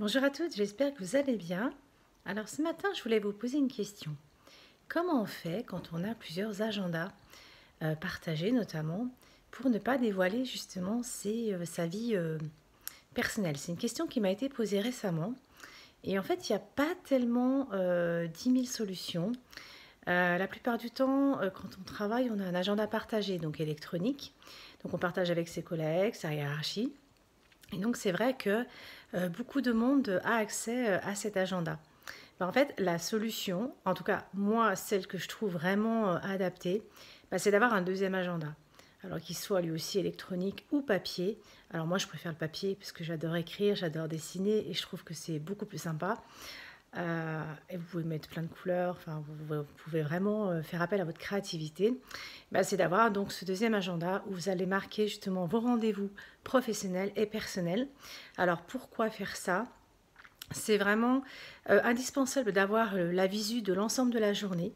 Bonjour à toutes, j'espère que vous allez bien. Alors ce matin, je voulais vous poser une question. Comment on fait quand on a plusieurs agendas partagés notamment pour ne pas dévoiler justement sa vie personnelle? C'est une question qui m'a été posée récemment et en fait, il n'y a pas tellement 10 000 solutions. La plupart du temps, quand on travaille, on a un agenda partagé, donc électronique. Donc on partage avec ses collègues, sa hiérarchie. Et donc c'est vrai que beaucoup de monde a accès à cet agenda. Ben, en fait, la solution, en tout cas moi, celle que je trouve vraiment adaptée, ben, c'est d'avoir un deuxième agenda. Alors qu'il soit lui aussi électronique ou papier. Alors moi je préfère le papier parce que j'adore écrire, j'adore dessiner et je trouve que c'est beaucoup plus sympa. Et vous pouvez mettre plein de couleurs, enfin, vous pouvez vraiment faire appel à votre créativité. Bah, c'est d'avoir donc ce deuxième agenda où vous allez marquer justement vos rendez-vous professionnels et personnels. Alors pourquoi faire ça? C'est vraiment indispensable d'avoir la visu de l'ensemble de la journée,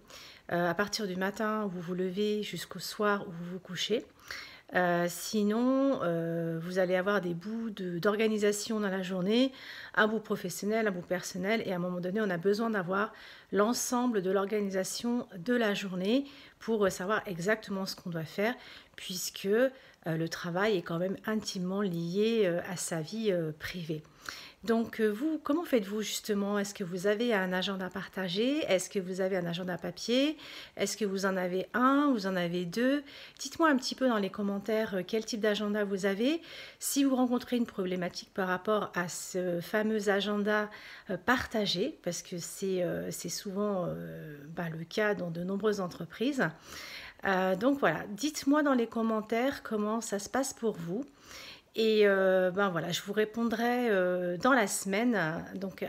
à partir du matin où vous vous levez jusqu'au soir où vous vous couchez. Sinon, vous allez avoir des bouts d'organisation dans la journée, un bout professionnel, un bout personnel, et à un moment donné, on a besoin d'avoir l'ensemble de l'organisation de la journée pour savoir exactement ce qu'on doit faire, puisque le travail est quand même intimement lié à sa vie privée. Donc vous, comment faites-vous justement? Est-ce que vous avez un agenda partagé? Est-ce que vous avez un agenda papier? Est-ce que vous en avez un? Vous en avez deux? Dites-moi un petit peu dans les commentaires quel type d'agenda vous avez. Si vous rencontrez une problématique par rapport à ce fameux agenda partagé, parce que c'est souvent le cas dans de nombreuses entreprises. Donc voilà, dites-moi dans les commentaires comment ça se passe pour vous. Et voilà, je vous répondrai dans la semaine, donc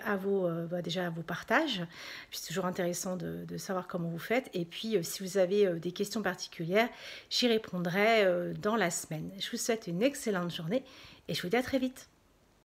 déjà à vos partages. Puis c'est toujours intéressant de savoir comment vous faites. Et puis si vous avez des questions particulières, j'y répondrai dans la semaine. Je vous souhaite une excellente journée et je vous dis à très vite.